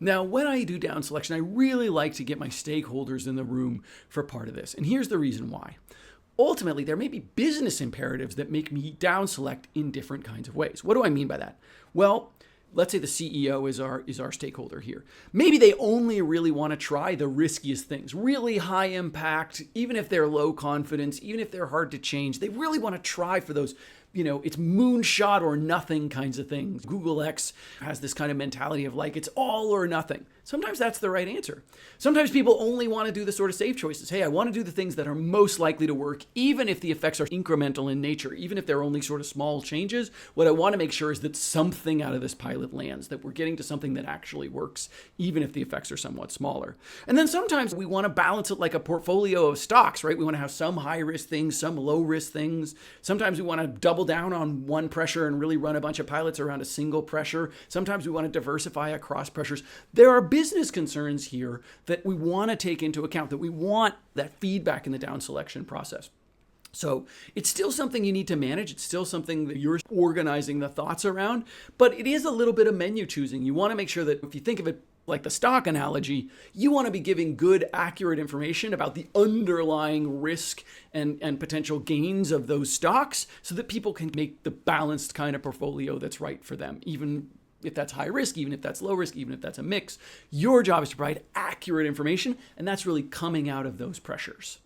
Now, when I do down selection, I really like to get my stakeholders in the room for part of this. And here's the reason why. Ultimately, there may be business imperatives that make me down select in different kinds of ways. What do I mean by that? Well, let's say the CEO is our stakeholder here. Maybe they only really want to try the riskiest things, really high impact, even if they're low confidence, even if they're hard to change. They really want to try for those, it's moonshot or nothing kinds of things. Google X has this kind of mentality of like, it's all or nothing. Sometimes that's the right answer. Sometimes people only want to do the sort of safe choices. Hey, I want to do the things that are most likely to work, even if the effects are incremental in nature, even if they're only sort of small changes. What I want to make sure is that something out of this pilot lands, that we're getting to something that actually works, even if the effects are somewhat smaller. And then sometimes we want to balance it like a portfolio of stocks, right? We want to have some high risk things, some low risk things. Sometimes we want to double down on one pressure and really run a bunch of pilots around a single pressure. Sometimes we want to diversify across pressures. There are business concerns here that we want to take into account, that we want that feedback in the down selection process. So it's still something you need to manage. It's still something that you're organizing the thoughts around, but it is a little bit of menu choosing. You want to make sure that if you think of it like the stock analogy, you want to be giving good, accurate information about the underlying risk and potential gains of those stocks so that people can make the balanced kind of portfolio that's right for them, even if that's high risk, even if that's low risk, even if that's a mix. Your job is to provide accurate information, and that's really coming out of those pressures.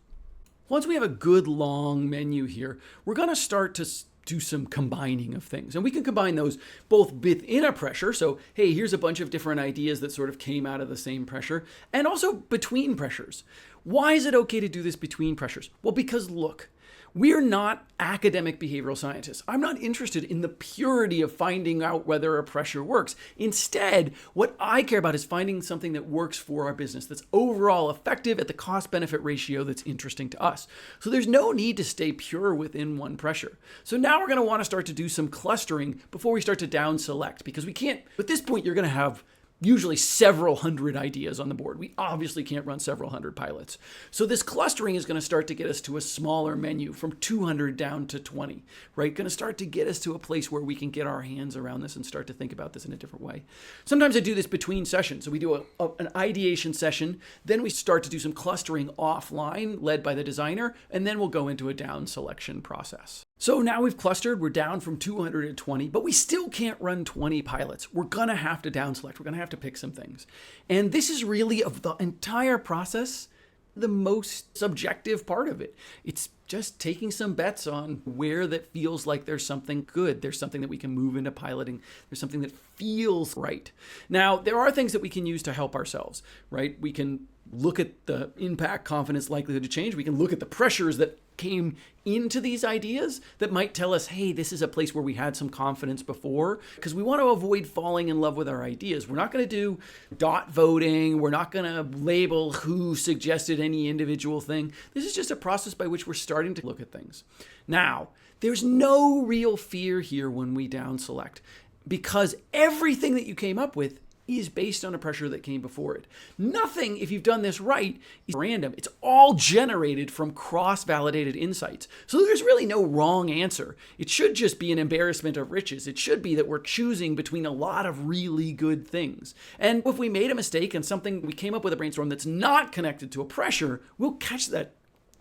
Once we have a good long menu here, we're going to start to do some combining of things. And we can combine those both within a pressure. So, hey, here's a bunch of different ideas that sort of came out of the same pressure, and also between pressures. Why is it okay to do this between pressures? Well, because look, we're not academic behavioral scientists. I'm not interested in the purity of finding out whether a pressure works. Instead, what I care about is finding something that works for our business, that's overall effective at the cost-benefit ratio that's interesting to us. So there's no need to stay pure within one pressure. So now we're going to want to start to do some clustering before we start to down select, because we can't, at this point, you're going to have usually several hundred ideas on the board. We obviously can't run several hundred pilots. So this clustering is going to start to get us to a smaller menu from 200 down to 20, right? Going to start to get us to a place where we can get our hands around this and start to think about this in a different way. Sometimes I do this between sessions. So we do an ideation session, then we start to do some clustering offline led by the designer, and then we'll go into a down selection process. So now we've clustered, we're down from 200 to 20, but we still can't run 20 pilots. We're going to have to down select. We're going to have to pick some things. And this is really, of the entire process, the most subjective part of it. It's just taking some bets on where that feels like there's something good. There's something that we can move into piloting. There's something that feels right. Now, there are things that we can use to help ourselves, right? We can look at the impact, confidence, likelihood to change. We can look at the pressures that came into these ideas that might tell us, hey, this is a place where we had some confidence before, because we want to avoid falling in love with our ideas. We're not going to do dot voting. We're not going to label who suggested any individual thing. This is just a process by which we're starting to look at things. Now, there's no real fear here when we down select, because everything that you came up with is based on a pressure that came before it. Nothing, if you've done this right, is random. It's all generated from cross-validated insights. So there's really no wrong answer. It should just be an embarrassment of riches. It should be that we're choosing between a lot of really good things. And if we made a mistake and something, we came up with a brainstorm that's not connected to a pressure, we'll catch that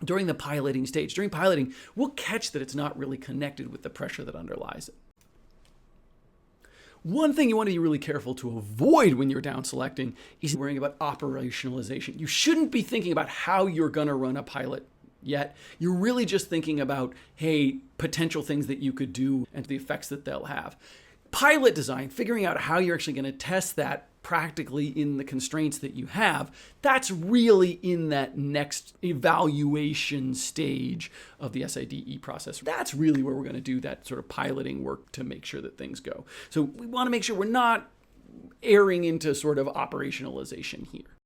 during the piloting stage. During piloting, we'll catch that it's not really connected with the pressure that underlies it. One thing you want to be really careful to avoid when you're down selecting is worrying about operationalization. You shouldn't be thinking about how you're going to run a pilot yet. You're really just thinking about, hey, potential things that you could do and the effects that they'll have. Pilot design, figuring out how you're actually going to test that practically in the constraints that you have, that's really in that next evaluation stage of the SIDE process. That's really where we're going to do that sort of piloting work to make sure that things go. So we want to make sure we're not erring into sort of operationalization here.